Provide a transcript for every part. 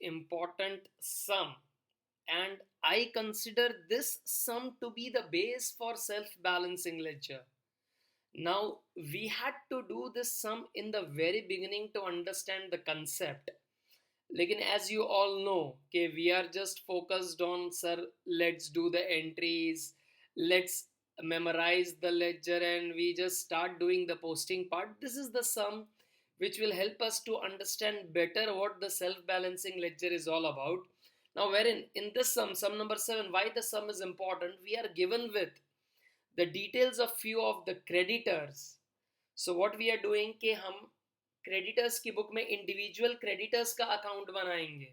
important sum, and I consider this sum to be the base for self-balancing ledger. Now, we had to do this sum in the very beginning to understand the concept. लेकिन as you all know कि we are just focused on sir, let's do the entries, let's memorize the ledger, and we just start doing the posting part. This is the sum which will help us to understand better what the self balancing ledger is all about. Now, wherein in this sum number 7, why the sum is important, we are given with the details of few of the creditors. So what we are doing कि हम creditors की book में individual creditors का account बनाएंगे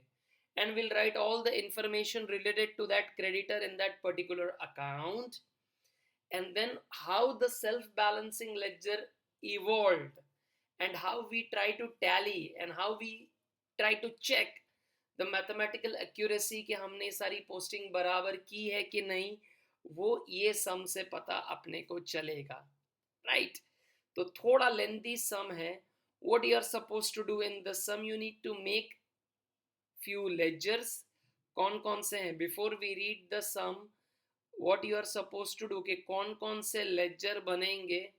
and we'll write all the information related to that creditor in that particular account, and then how the self balancing ledger evolved and how we try to tally and how we try to check the mathematical accuracy कि हमने सारी posting बराबर की है कि नहीं, वो ये सम से पता अपने को चलेगा, राइट? तो थोड़ा लेंथी सम है. What you are supposed to do in the sum, you need to make few ledgers. कौन कौन से हैं? Before we read the sum, what you are supposed to do कि कौन कौन से ledger बनेंगे.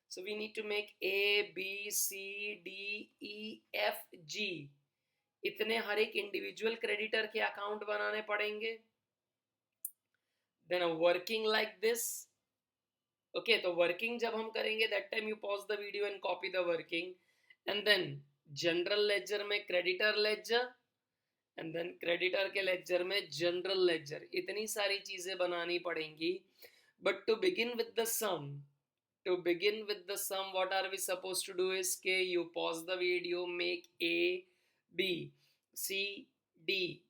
So we need to make A, B, C, D, E, F, G. इतने हर एक इंडिविजुअल क्रेडिटर के अकाउंट बनाने पड़ेंगे. Then a working like this. Okay, तो वर्किंग जब हम करेंगे that time you pause the video and copy the working. And then general ledger में creditor ledger, and then creditor के लेजर में जनरल लेजर. इतनी सारी चीजें बनानी पड़ेंगी. But to begin with the sum, what are we supposed to do is के you pause the video, make A, B, C, D,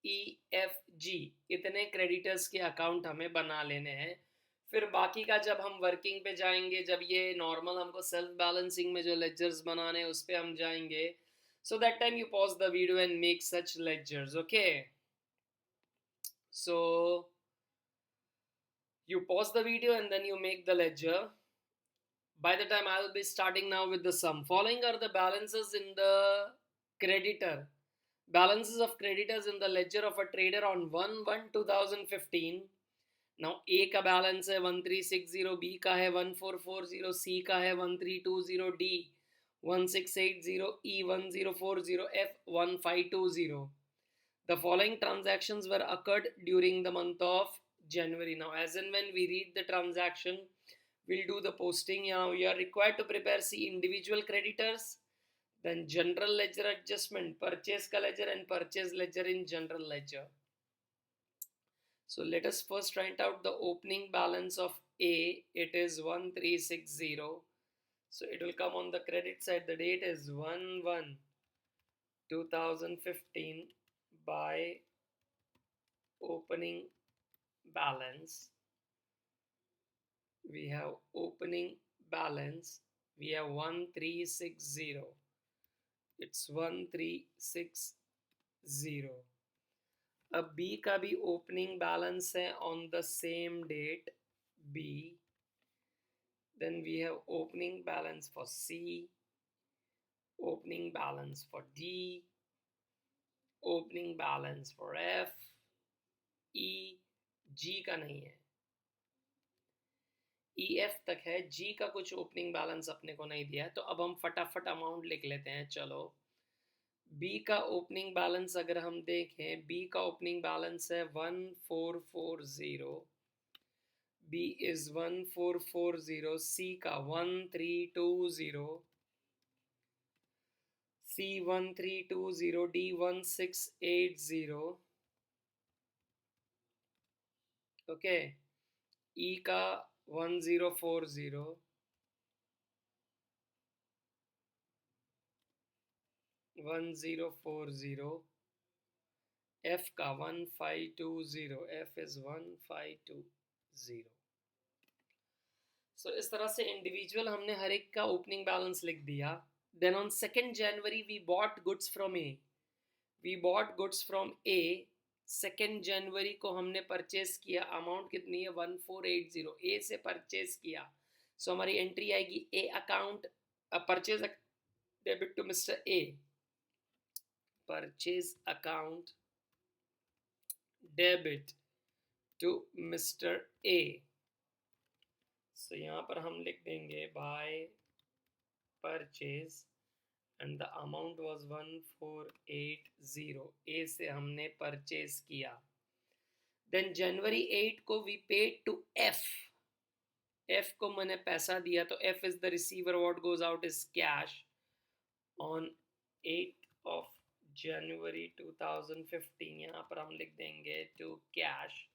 E, F, G. इतने creditors के अकाउंट हमें बना लेने हैं. फिर बाकी का जब हम वर्किंग पे जाएंगे, जब ये नॉर्मल हमको सेल्फ बैलेंसिंग में जो लेजर्स बनाने उस पे हम जाएंगे. So that time you pause the video and make such ledgers. Okay, so you pause the video and then you make the ledger. By the time I will be starting now with the sum. Following are the balances in the creditor. Balances of creditors in the ledger of a trader on 1/1/2015. Now A का balance है 1360, B का है 1440, C का है 1320, D 1680, E 1040, F 1520. The following transactions were occurred during the month of January. Now as and when we read the transaction, we'll do the posting. Now you are required to prepare C individual creditors, then general ledger adjustment, purchase ka ledger and purchase ledger in general ledger. So let us first write out the opening balance of A. It is 1360. So it will come on the credit side. The date is 1/1/2015 by opening balance. We have opening balance. We have 1360. It's 1360. अब B का भी opening balance है on the same date B. Then we have opening balance for C, opening balance for D, opening balance for F, E, G का नहीं है, E F तक है, G का कुछ ओपनिंग बैलेंस अपने को नहीं दिया है. तो अब हम फटाफट अमाउंट लिख लेते हैं. चलो, B का ओपनिंग बैलेंस अगर हम देखें, B का ओपनिंग बैलेंस है 1440. B is 1440. C का 1320. C 1320. D 1680. ओके, E का 1040. F का 1520. F is 1520. So इस तरह से इंडिविजुअल हमने हर एक का ओपनिंग बैलेंस लिख दिया. Then on 2nd January we bought goods from A. We bought goods from A. 2nd January को हमने परचेस किया. अमाउंट कितनी है? 1480. A से परचेस किया. So हमारी एंट्री आएगी A account, purchase debit to mister A. purchase account debit to Mr. A. So यहाँ पर हम लिख देंगे by purchase and the amount was 1480. A से हमने purchase किया. Then January 8 को we paid to F. F को मैंने पैसा दिया, तो F is the receiver. What goes out is cash. On 8th of January 2015 यहाँ पर हम लिख देंगे to cash.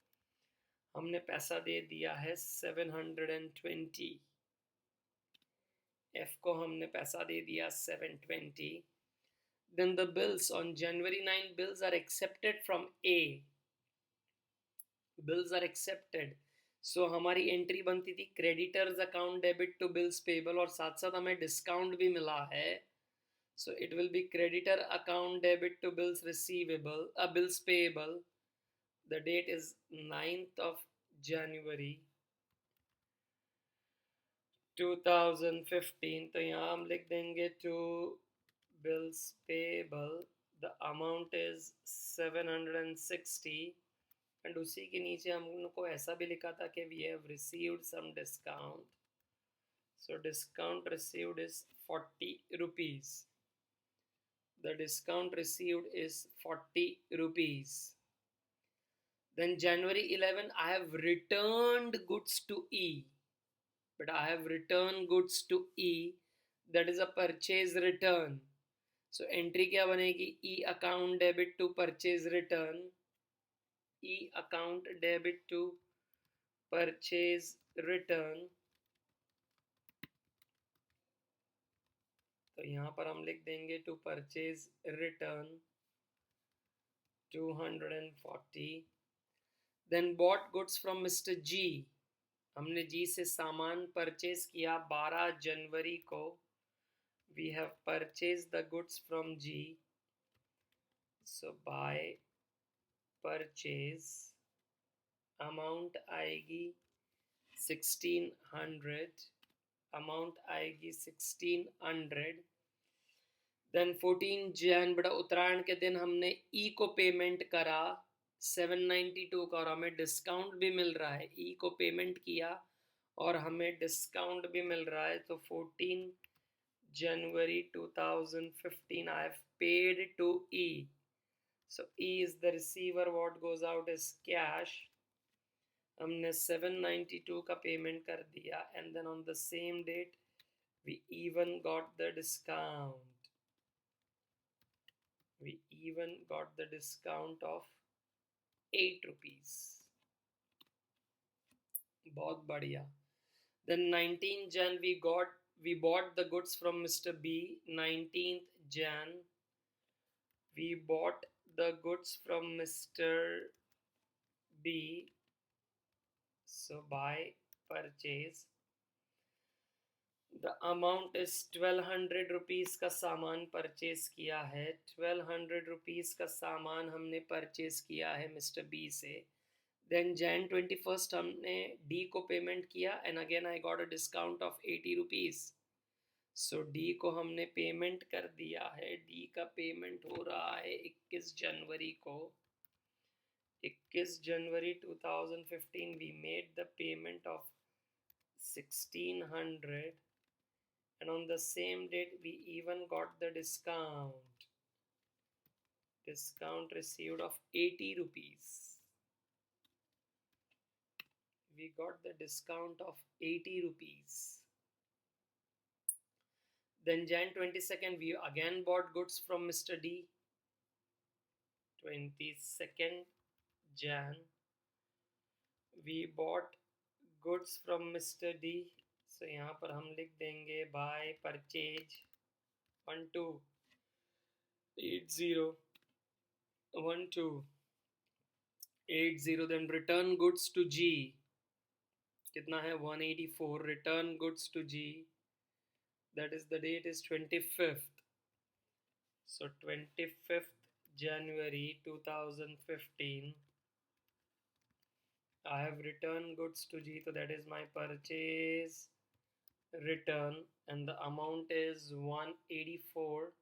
हमने पैसा दे दिया है 720. F को हमने पैसा दे दिया 720. Then the bills on January 9, bills are accepted from A. Bills are accepted. So हमारी एंट्री बनती थी creditors account debit to bills payable, और साथ साथ हमें डिस्काउंट भी मिला है. So it will be creditor account debit to bills receivable, bills payable. The date is 9th of January 2015. तो यहाँ हम लिख देंगे to bills payable. The amount is 760. And उसी के नीचे हमको ऐसा भी लिखा था कि we have received some discount. So discount received is 40 rupees. The discount received is 40 rupees. Then January 11, I have returned goods to E. But I have returned goods to E. That is a purchase return. So entry क्या बनेगी? E account debit to purchase return. E account debit to purchase return. तो यहाँ पर हम लिख देंगे to purchase return 240. Then bought goods from Mr. G. हमने G से सामान परचेज किया 12 जनवरी को. We have purchased the goods from G. So by purchase amount आएगी 1600. Amount आएगी 1600. Then 14 जैन बड़ा उत्तरायण के दिन हमने E को पेमेंट करा 792 का, और हमें डिस्काउंट भी मिल रहा है. E को पेमेंट किया और हमें डिस्काउंट भी मिल रहा है. तो 14 January 2015 I have paid to E. So E is the receiver. What goes out is cash. हमने 792 का पेमेंट कर दिया, and then on the same date we even got the discount. We even got the discount of 8 rupees. बहुत बढ़िया. Then 19 Jan we bought the goods from Mr. B. 19th Jan we bought the goods from Mr. B. So by purchase the amount is 1200 rupees का सामान purchase किया है. 1200 rupees का सामान हमने purchase किया है Mr. B से. Then Jan 21st हमने D को पेमेंट किया, and again I got a discount of 80 rupees. So D को हमने पेमेंट कर दिया है. D का पेमेंट हो रहा है 21 जनवरी को. 21 January 2015 we made the payment of 1600, and on the same date we even got the discount received of 80 rupees. We got the discount of 80 rupees. Then Jan 22nd we again bought goods from Mr. D. 22nd Jan we bought goods from Mr. D. So यहाँ पर हम लिख देंगे by purchase 1280. Then return goods to G. कितना है 184. Return goods to G. That is the date is 25th. So 25th January 2015 I have returned goods to G. So that is my purchase return, and the amount is 184.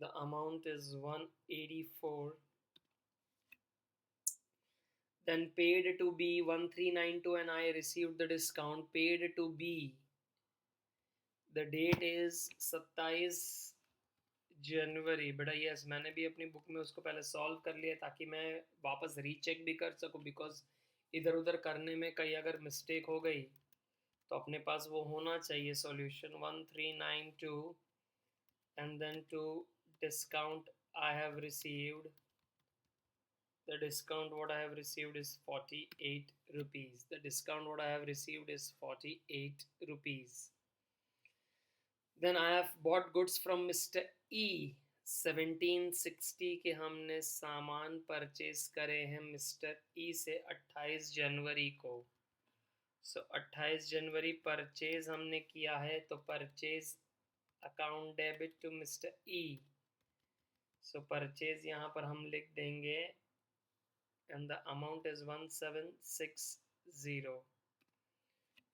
The amount is 184. Then paid to B 1392 and I received the discount. Paid to B, the date is 27 जनवरी. बेटा yes, मैंने भी अपनी book में उसको पहले solve कर लिया ताकि मैं वापस रीचेक भी कर सकूं, बिकॉज इधर उधर करने में कहीं अगर मिस्टेक हो गई तो अपने पास वो होना चाहिए solution. 1392 and then to discount I have received, the discount what I have received is 48 rupees. The discount what I have received is 48 rupees. Then I have bought goods from Mr. E. 1760 के हमने सामान purchase करे हैं mister ई से 28 जनवरी को. सो 28 जनवरी purchase हमने किया है, तो purchase account debit to mister E. So purchase यहाँ पर हम लिख देंगे and the amount is 1760.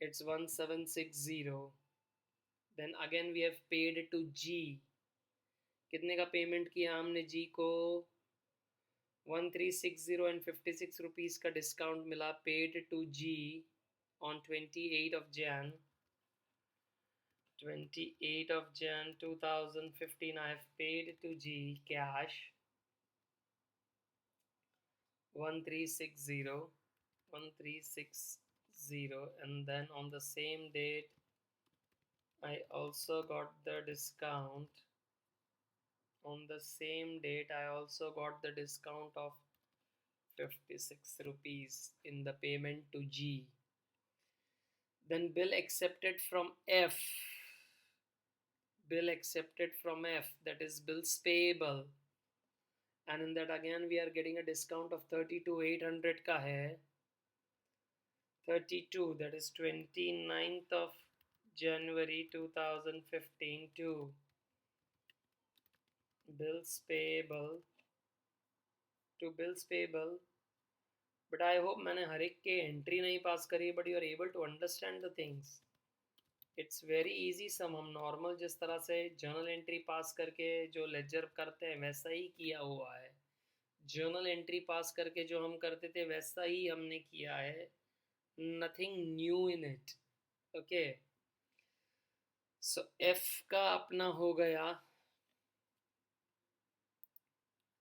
It's 1760. Then again we have paid to G. कितने का पेमेंट किया हमने जी को? 1360 and 56 rupees का डिस्काउंट मिला. Paid to G on 28 of Jan. 28 of Jan 2015 I have paid to G cash 1360 and then on the same date I also got the discount. On the same date I also got the discount of 56 rupees in the payment to G. Then bill accepted from F. Bill accepted from F, that is bills payable, and in that again we are getting a discount of 32,800 का है. 32, that is 29th of January 2015 to bills payable but I hope मैंने हर एक के entry नहीं पास करी, but you are able to understand the things. It's very easy sum. हम normal जिस तरह से जर्नल एंट्री पास करके जो लेजर करते हैं वैसा ही किया हुआ है. जर्नल एंट्री पास करके जो हम करते थे वैसा ही हमने किया है. Nothing new in it. Okay. So F का अपना हो गया.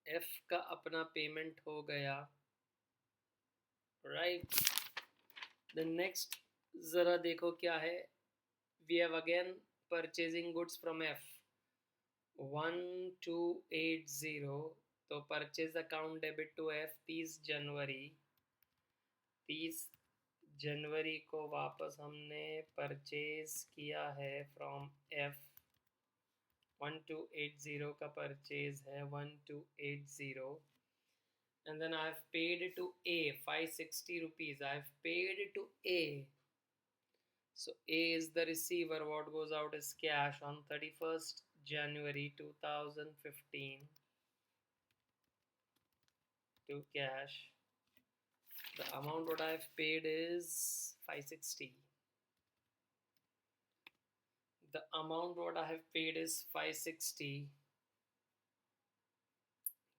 F का अपना पेमेंट हो गया. Right. The next जरा देखो क्या है. We have again purchasing goods from F. 1280. तो purchase account debit to F 30 जनवरी को वापस हमने परचेज किया है फ्रॉम F. 1280 का परचेज है. 1280 and then I have paid to A 560 rupees. I have paid to A. So A is the receiver. What goes out is cash on 31st January 2015 to cash. The amount what I have paid is 560. The amount what I have paid is 560.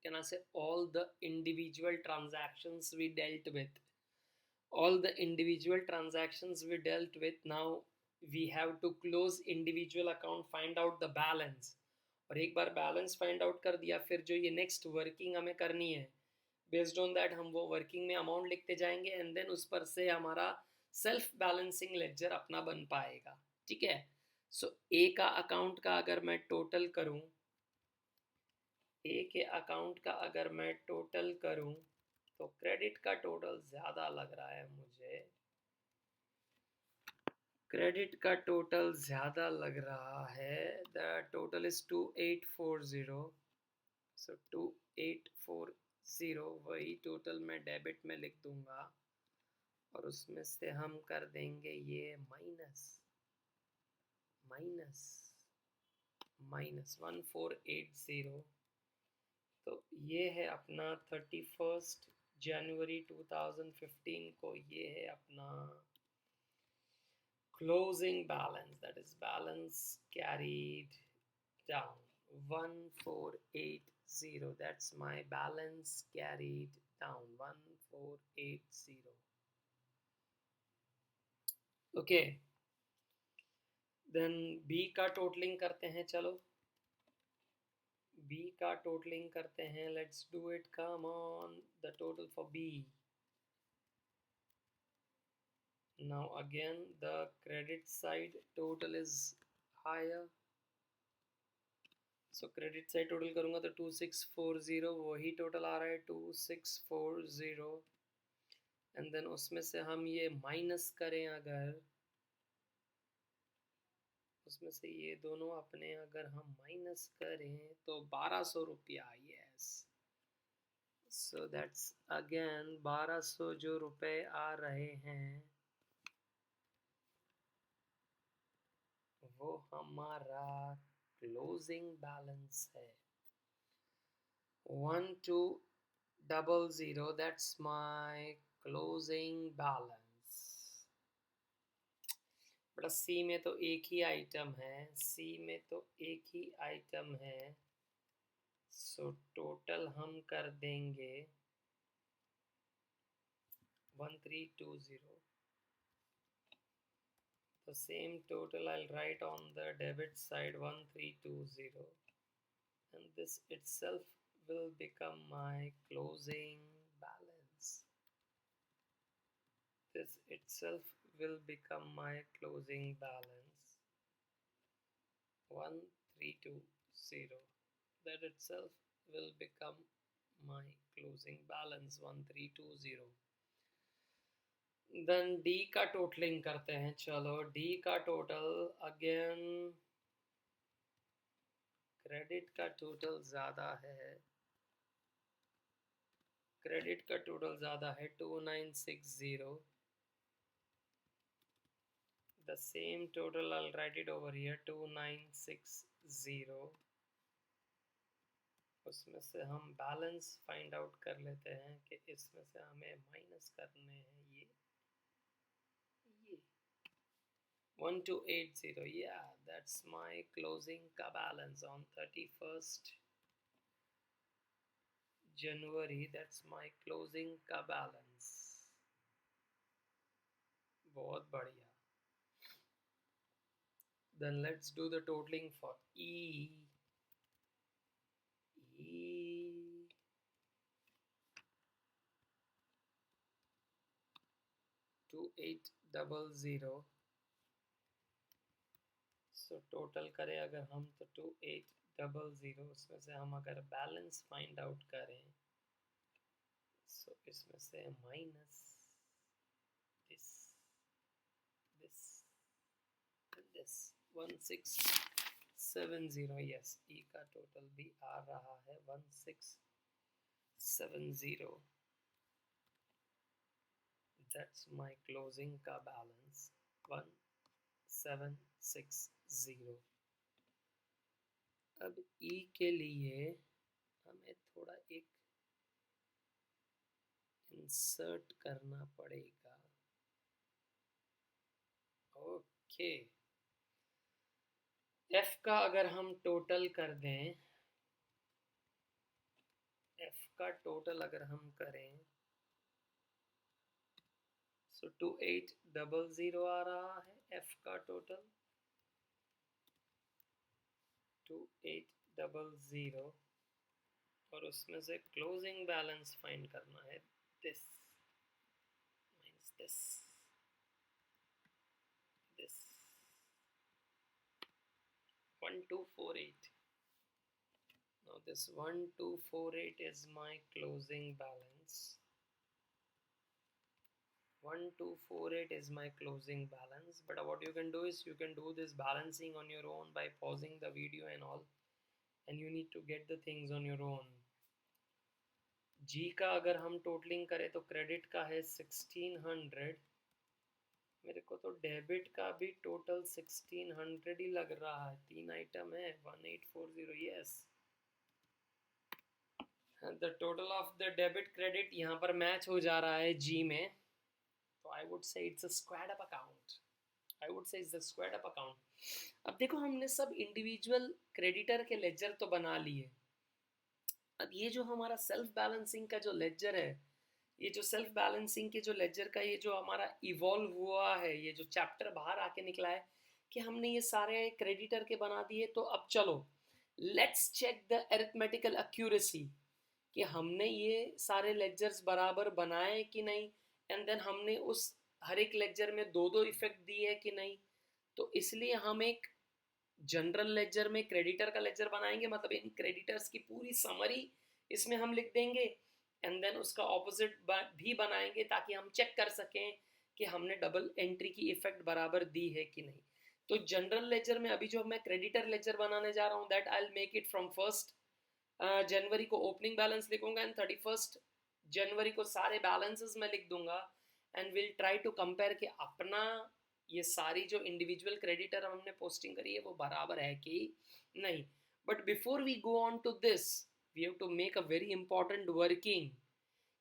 Can I say all the individual transactions we dealt with? All the individual transactions we dealt with. Now we have to close individual account, find out the balance. और एक बार balance find out कर दिया, फिर जो ये next working हमें करनी है, बेस्ड ऑन दैट हम वो वर्किंग में अमाउंट लिखते जाएंगे एंड देन उस पर से हमारा सेल्फ बैलेंसिंग लेजर अपना बन पाएगा. ठीक है. सो ए का अकाउंट का अगर मैं टोटल करूं, ए के अकाउंट का अगर मैं टोटल करूं तो क्रेडिट का टोटल ज़्यादा लग रहा है मुझे. क्रेडिट का टोटल ज़्यादा लग रहा है. The total is 2840. सो 2840 वही टोटल मैं डेबिट में लिख दूंगा और उसमें से हम कर देंगे ये माइनस 1480. तो ये है अपना 31st जनवरी 2015 को ये है अपना closing balance, that is balance carried down. 1480. That's my balance carried down. 1480. Okay. Then B का टोटलिंग करते हैं. चलो B का टोटलिंग करते हैं. Let's do it. Come on. The total for B. Now again the credit side total is higher. So credit side total करूँगा तो 2640 वही टोटल आ रहा है 2640. एंड देन उसमें से हम ये माइनस करें, अगर उसमें से ये दोनों अपने अगर हम माइनस करें तो 1200 रुपया. यस. सो दैट्स अगेन 1200 जो रुपए आ रहे हैं वो हमारा क्लोजिंग बैलेंस है. 1200. That's my closing balance. बड़ा सी में तो एक ही आइटम है. सी में तो एक ही आइटम है. सो टोटल हम कर देंगे 1320. The same total I'll write on the debit side 1320, and this itself will become my closing balance. This itself will become my closing balance 1320. That itself will become my closing balance 1320. Then D का totalling करते हैं. चलो D का total again credit का total ज़्यादा है. Credit का total ज़्यादा है 2960. The same total I'll write it over here 2960. उसमें से हम बैलेंस फाइंड आउट कर लेते हैं कि इसमें से हमें माइनस करने हैं ये 1280. Yeah, that's my closing ka balance on 31st January. That's my closing ka balance. बहुत बढ़िया. Then let's do the totaling for E. 2800. So total करें अगर हम तो 2800. उसमें से हम अगर बैलेंस फाइंड आउट करें सो इसमें से माइनस दिस 1670. यस. ई का टोटल भी आ रहा है 1670. That's my closing का balance 1760. अब E के लिए हमें थोड़ा एक इंसर्ट करना पड़ेगा. ओके. F का अगर हम टोटल कर दें, F का टोटल अगर हम करें सो 2800 आ रहा है F का टोटल 2800. और उसमें से क्लोजिंग बैलेंस फाइंड करना है this minus this 1248. Now this 1248 is my closing balance. 1248 is my closing balance. But what you can do is you can do this balancing on your own by pausing the video and all, and you need to get the things on your own. G का अगर हम totalling करें तो credit का है 1600. मेरे को तो डेबिट का भी टोटल 1600 ही लग रहा है. 3 आइटम है 1840. Yes. The total of the debit credit यहाँ पर मैच हो जा रहा है जी में. तो I would say it's a squared up account. I would say is the squared up account. अब देखो हमने सब इंडिविजुअल क्रेडिटर के लेजर तो बना लिए। अब ये जो हमारा सेल्फ बैलेंसिंग का जो लेजर है, ये जो सेल्फ बैलेंसिंग के जो लेजर का ये जो हमारा इवॉल्व हुआ है, ये जो चैप्टर बाहर आके निकला है कि हमने ये सारे क्रेडिटर के बना दिए, तो अब चलो let's check the arithmetical accuracy कि हमने ये सारे लेजर्स बराबर बनाए कि नहीं, एंड देन हमने उस हर एक लेजर में दो दो इफेक्ट दिए कि नहीं। तो इसलिए हम एक जनरल लेजर में क्रेडिटर का लेजर बनाएंगे, मतलब इन क्रेडिटर्स की पूरी समरी इसमें हम लिख देंगे, एंड देन उसका ऑपोजिट भी बनाएंगे ताकि हम चेक कर सकें कि हमने डबल एंट्री की इफेक्ट बराबर दी है कि नहीं। तो जनरल लेजर में अभी जो मैं क्रेडिटर लेजर बनाने जा रहा हूँ, that I will make it from 1 जनवरी को ओपनिंग बैलेंस लिखूंगा एंड 31 जनवरी को सारे बैलेंसेस में लिख दूंगा, and will try to compare कि अपना ये सारी जो इंडिविजुअल क्रेडिटर हमने पोस्टिंग करी है वो बराबर है कि नहीं। But before we go on to this, we have to make a very important working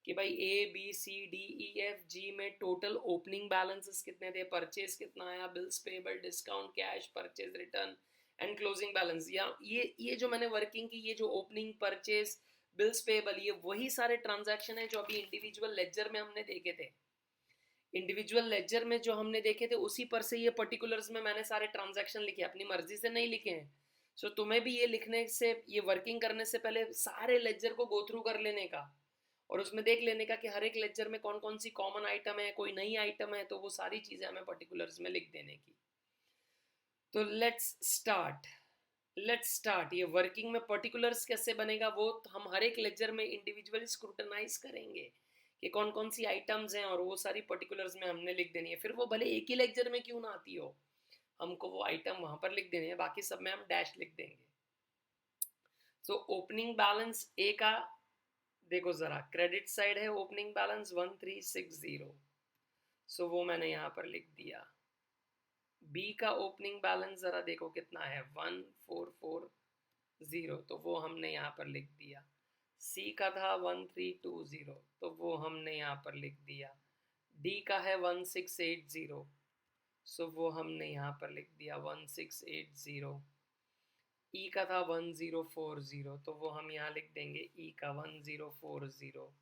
कि भाई A B C D E F G में टोटल ओपनिंग बैलेंसेस कितने थे, परचेज कितना आया, bills payable, discount, cash, purchase, return and closing balance. या ये जो मैंने वर्किंग की, ये जो ओपनिंग, परचेज, बिल्स पेबल, ये वही सारे ट्रांजैक्शन है जो अभी इंडिविजुअल लेजर में हमने देखे थे। इंडिविजुअल लेजर में जो हमने देखे थे उसी पर से ये पर्टिकुलर्स में मैंने सारे ट्रांजैक्शन लिखे, अपनी मर्जी से नहीं लिखे हैं। सो तुम्हें भी ये लिखने से, ये वर्किंग करने से पहले सारे लेजर को गो थ्रू कर लेने का और उसमें देख लेने का कि हर एक लेजर में कौन कौन सी कॉमन आइटम है, कोई नई आइटम है, तो वो सारी चीजें हमें पर्टिकुलर्स में लिख देने की। तो लेट्स स्टार्ट ये वर्किंग में पर्टिकुलर्स कैसे बनेगा वो हम हर एक लेजर में इंडिविजुअली स्क्रूटनाइज करेंगे कि कौन कौन सी आइटम्स हैं, और वो सारी पर्टिकुलर्स में हमने लिख देनी है। फिर वो भले एक ही लेक्चर में क्यों ना आती हो, हमको वो आइटम वहां पर लिख देने हैं, बाकी सब में हम डैश लिख देंगे। सो ओपनिंग बैलेंस ए का देखो जरा, क्रेडिट साइड है ओपनिंग बैलेंस 1360, सो वो मैंने यहाँ पर लिख दिया। बी का ओपनिंग बैलेंस जरा देखो कितना है, 1440, तो वो हमने यहाँ पर लिख दिया। सी का था 1320, तो वो हमने यहाँ पर लिख दिया। डी का है 1680, सो वो हमने यहाँ पर लिख दिया 1680। ई का था 1040, तो वो हम यहाँ लिख देंगे ई का 1040।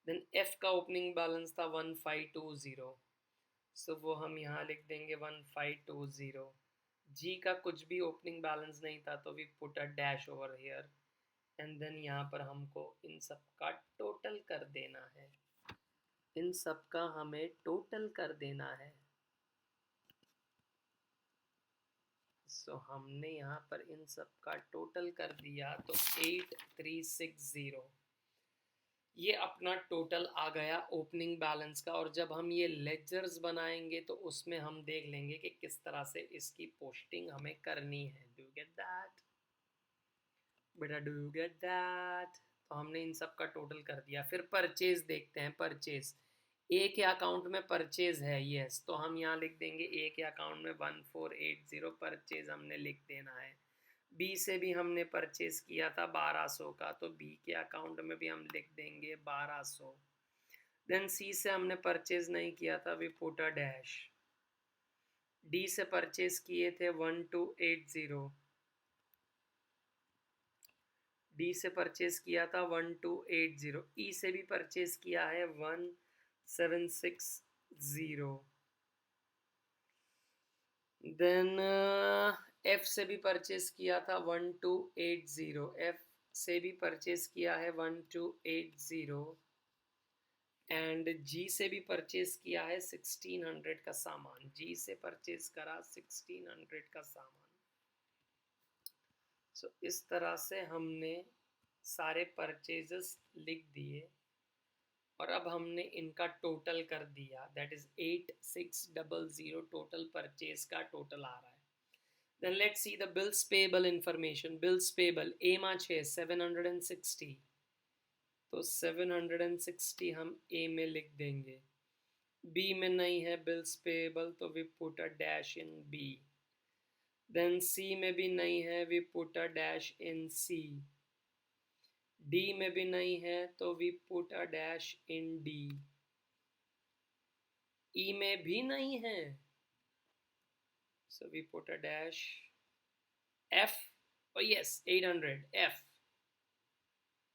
देन एफ का ओपनिंग बैलेंस था 1520, सो वो हम यहाँ लिख देंगे 1520। जी का कुछ भी ओपनिंग बैलेंस नहीं था, तो we put a dash over here, and then यहाँ पर हमको इन सब का टोटल कर देना है, इन सब का हमें टोटल कर देना है। सो हमने यहाँ पर इन सब का टोटल कर दिया, तो 8360 ये अपना टोटल आ गया ओपनिंग बैलेंस का। और जब हम ये लेजर्स बनाएंगे तो उसमें हम देख लेंगे कि किस तरह से इसकी पोस्टिंग हमें करनी है। डू यू गेट दैट बेटा, डू यू गेट दैट? तो हमने इन सब का टोटल कर दिया। फिर परचेज देखते हैं। परचेज ए के अकाउंट में परचेज है, यस, तो हम यहाँ लिख देंगे ए के अकाउंट में 1480 परचेज हमने लिख देना है। बी से भी हमने परचेज किया था 1200 का, तो बी के अकाउंट में भी हम लिख देंगे 1200। देन सी से हमने परचेज नहीं किया था, we put a dash. D से परचेज किए थे 1280, डी से परचेज किया था 1280। ई से भी परचेज किया है 1760। देन एफ से भी परचेज किया था 1280, एफ से भी परचेज किया है 1280, एंड जी से भी परचेज किया है 1600 का सामान। जी से परचेज करा 1600 का सामान। सो इस तरह से हमने सारे परचेजेस लिख दिए और अब हमने इनका टोटल कर दिया, दैट इज 8600 टोटल परचेज का टोटल आ रहा है। Then let's see the bills payable information. Bills payable A में 760, तो 760 हम ए में लिख देंगे। बी में नहीं है बिल्स पेबल, तो we put a dash in B. Then C में भी नहीं है, we put a dash in C. D में भी नहीं है, तो we put a dash in D. E में भी नहीं है, So we put a dash. F, oh yes, 800.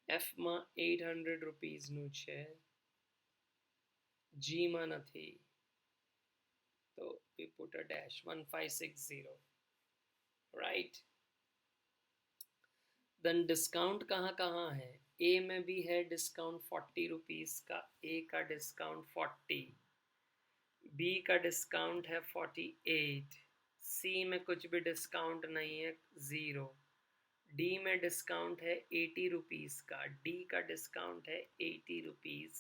F માં 800 rupees નું છે. G માં નથી, so we put a dash. 1560, right? Then discount कहाँ कहाँ है? A में भी है डिस्काउंट 40 रुपीज का. A का डिस्काउंट 40, B का डिस्काउंट है 48, C में कुछ भी डिस्काउंट नहीं है, 0. D में डिस्काउंट है 80 रुपीज का. D का डिस्काउंट है 80 रुपीज.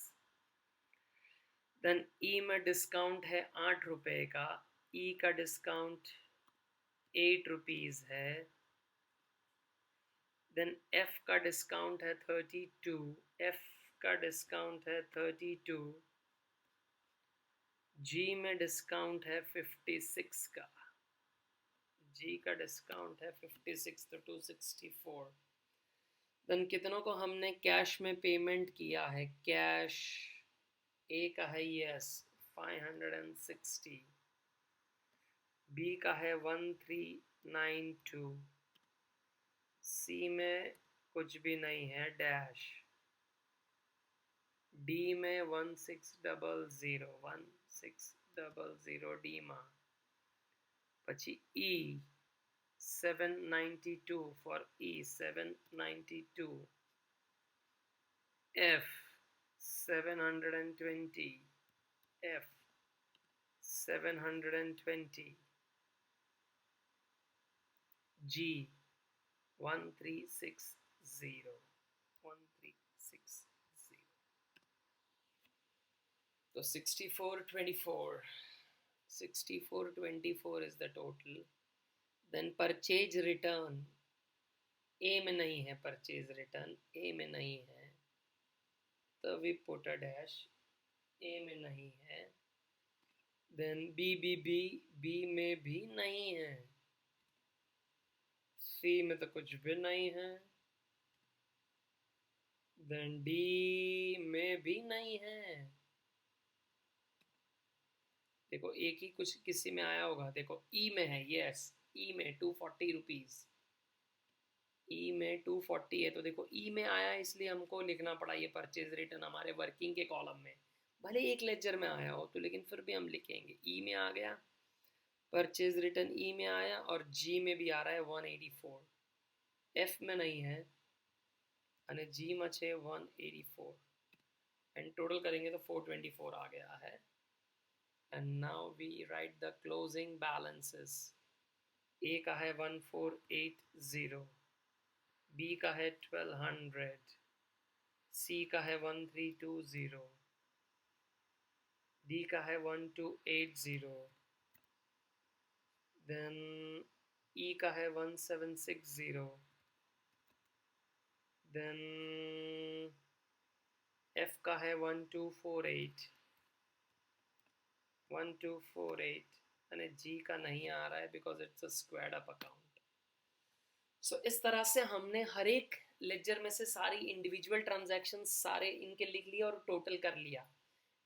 देन E में डिस्काउंट है 8 रुपए का. E का डिस्काउंट 8 रुपीज है. देन F का डिस्काउंट है 32. F का डिस्काउंट है 32. G में डिस्काउंट है 56 का. G का डिस्काउंट है 56, तो 264. देन कितनों को हमने कैश में पेमेंट किया है? कैश A का है यस 560, B का है 1392, C में कुछ भी नहीं है, डैश. D में 1600 D માં. પછી E 792 for E 792. F 720, F 720. G 1360, 1360. So 6424 is the total. Then purchase return, A में नहीं है. purchase return A में नहीं है, तो we put a dash. A में नहीं है. Then B में भी नहीं है. C में तो कुछ भी नहीं है. Then D में भी नहीं है. देखो एक ही कुछ किसी में आया होगा. देखो E में है, यस E में 240 रुपीज. E में 240 है, तो देखो E में आया इसलिए हमको लिखना पड़ा ये परचेज रिटर्न हमारे वर्किंग के कॉलम में. भले एक लेजर में आया हो तो लेकिन फिर भी हम लिखेंगे. E में आ गया परचेज रिटर्न, E में आया, और G में भी आ रहा है 184. F में नहीं है અને G में છે 184, एंड टोटल करेंगे तो 424 आ गया है. And now we write the closing balances. A का है 1480, B का है 1200, C का है 1320, D का है 1280, then E का है 1760, then F का है 1248, 1248, and G का नहीं आ रहा है because it's a squared up account. So इस तरह से हमने हर एक लेजर में से सारी इंडिविजुअल ट्रांजैक्शन सारे इनके लिख लिया और टोटल कर लिया,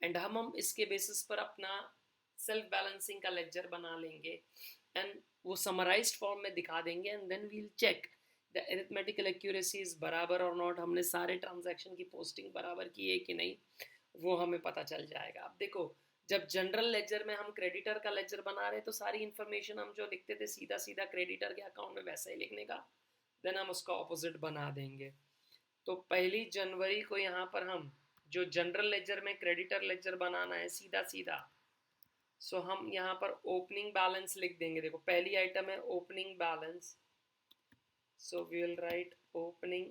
एंड हम इसके बेसिस पर अपना सेल्फ बैलेंसिंग का लेजर बना लेंगे एंड वो समराइज्ड फॉर्म में दिखा देंगे, and then we'll check the arithmetical accuracy is बराबर और नॉट. हमने सारे ट्रांजैक्शन की पोस्टिंग बराबर की है कि नहीं वो हमें पता चल जाएगा. अब देखो जब जनरल लेजर में हम क्रेडिटर का लेजर बना रहे तो सारी इन्फॉर्मेशन हम जो लिखते थे सीधा सीधा क्रेडिटर के अकाउंट में वैसा ही लिखने का, देन हम उसका ऑपोजिट बना देंगे. तो 1 जनवरी को यहाँ पर हम जो जनरल लेजर में क्रेडिटर लेजर बनाना है सीधा सीधा, सो हम यहाँ पर ओपनिंग बैलेंस लिख देंगे. देखो पहली आइटम है opening balance, so we will write opening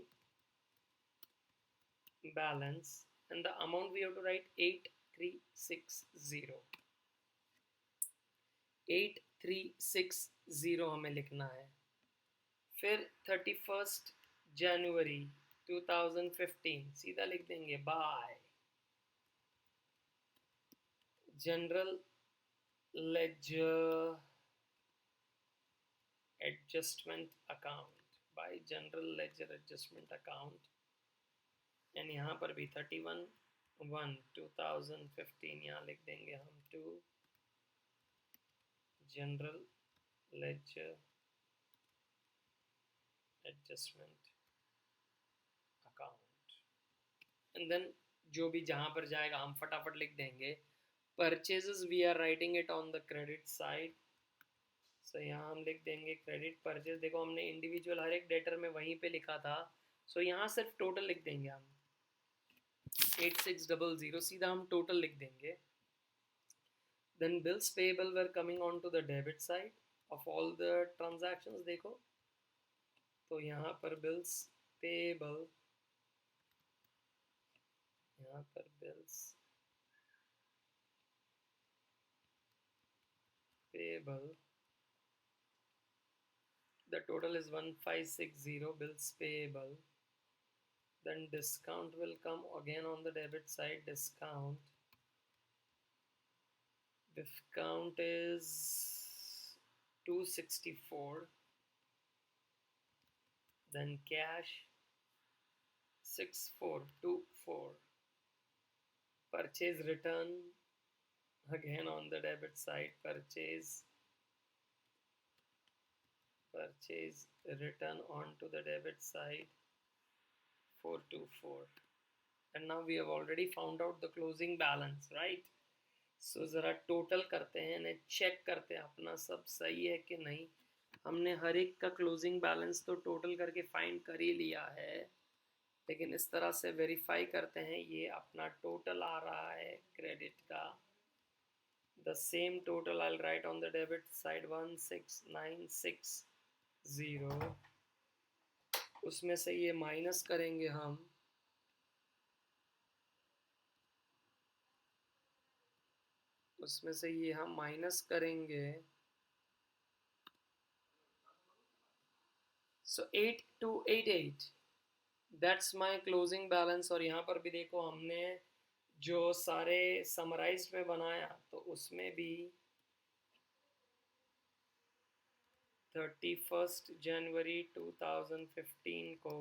balance and the amount we have to write 8360 हमें लिखना है. फिर 31 जनवरी 2015 सीधा लिख देंगे by general ledger adjustment account, by general ledger adjustment account, and यहाँ पर भी 31/1/2015 यहाँ लिख देंगे हम to general ledger adjustment account, and then जो भी जहां पर जाएगा हम फटाफट लिख देंगे. Purchases we are writing it on the credit side. So यहाँ हम लिख देंगे क्रेडिट परचेज. देखो हमने इंडिविजुअल हर एक डेटर में वहीं पे लिखा था. सो यहाँ सिर्फ टोटल लिख देंगे हम 8600, सीधा हम टोटल लिख देंगे. Then bills payable were coming on to the debit side of all the transactions. देखो तो यहाँ पर bills payable, यहाँ पर bills payable, the total is 1560 bills payable. Then discount will come again on the debit side. Discount is 264. Then cash 6424. Purchase return again on the debit side. Purchase return onto the debit side 424. And now we have already found out the closing balance, right? So जरा total करते हैं, ने check करते हैं अपना सब सही है कि नहीं. हमने हर एक का क्लोजिंग बैलेंस तो टोटल करके फाइंड कर ही लिया है, लेकिन इस तरह से वेरीफाई करते हैं. ये अपना टोटल आ रहा है क्रेडिट का. The same total I'll write on the debit side 16960. उसमें से ये माइनस करेंगे हम. उसमें से ये हम माइनस करेंगे. So 8288, that's my closing balance. और यहाँ पर भी देखो हमने जो सारे समराइज्ड में बनाया तो उसमें भी 31 जनवरी 2015 को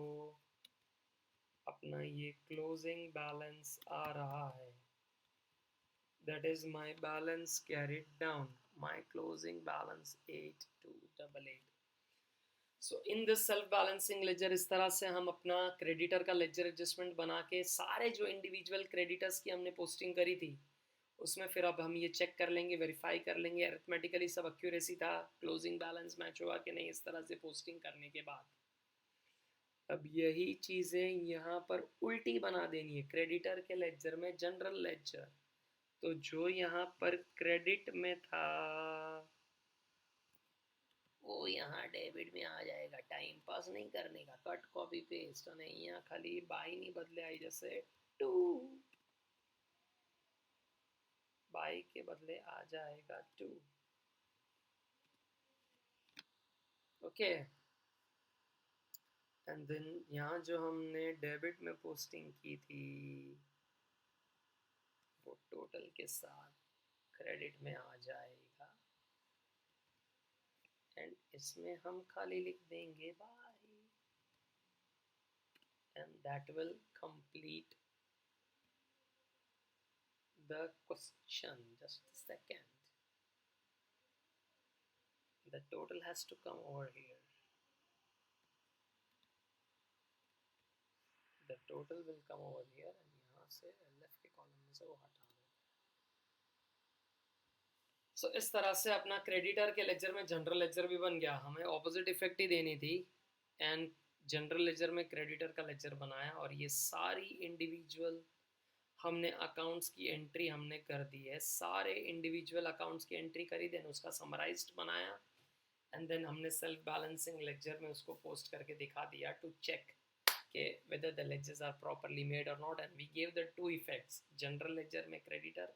अपना ये क्लोजिंग बैलेंस आ रहा है. That is my balance carried down, my closing balance 8288. So in this self balancing ledger इस तरह से हम अपना क्रेडिटर का लेजर एडजस्टमेंट बना के सारे जो इंडिविजुअल क्रेडिटर्स की हमने पोस्टिंग करी थी उसमें फिर अब हम ये चेक कर लेंगे, वेरीफाई कर लेंगे अरिथमेटिकली सब एक्यूरेसी था, क्लोजिंग बैलेंस मैच हुआ कि नहीं. इस तरह से पोस्टिंग करने के बाद अब यही चीज़ें यहाँ पर उल्टी बना देनी है क्रेडिटर के लेजर में, जनरल लेजर. तो जो यहाँ पर क्रेडिट में था वो यहाँ डेबिट में आ जाएगा. टाइम पास नहीं करने का, कट कॉपी पेस्ट नहीं, यहाँ खाली बाई नहीं बदले आई, जैसे टू बाई के बदले आ जाएगा टू. ओके. एंड देन यहाँ जो हमने डेबिट में पोस्टिंग की थी वो टोटल के साथ क्रेडिट में आ जाएगा. एंड इसमें हम खाली लिख देंगे by, and that will complete the question. Just a second, the total has to come over here. The total will come over here and यहाँ से LF के कॉलम में से वो हटा दो. So इस तरह से अपना क्रेडिटर के लेजर में जनरल लेजर भी बन गया. हमें ऑपोजिट इफेक्ट ही देनी थी एंड जनरल लेजर में क्रेडिटर का लेजर बनाया और ये सारी इंडिविजुअल हमने अकाउंट्स की एंट्री हमने कर दी है. सारे इंडिविजुअल अकाउंट्स की एंट्री करी, देन उसका समराइज्ड बनाया एंड देन हमने सेल्फ बैलेंसिंग लेजर में उसको पोस्ट करके दिखा दिया टू चेक के whether the ledgers are properly made or not. And we gave the two effects, general ledger में creditor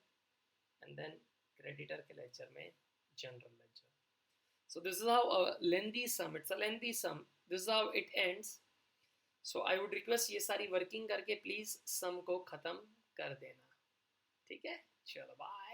and then creditor के ledger में general ledger. So this is how a lengthy sum, it's a lengthy sum, this is how it ends. So I would request ये सारी working करके please सम को खत्म कर देना. ठीक है, चलो बाय.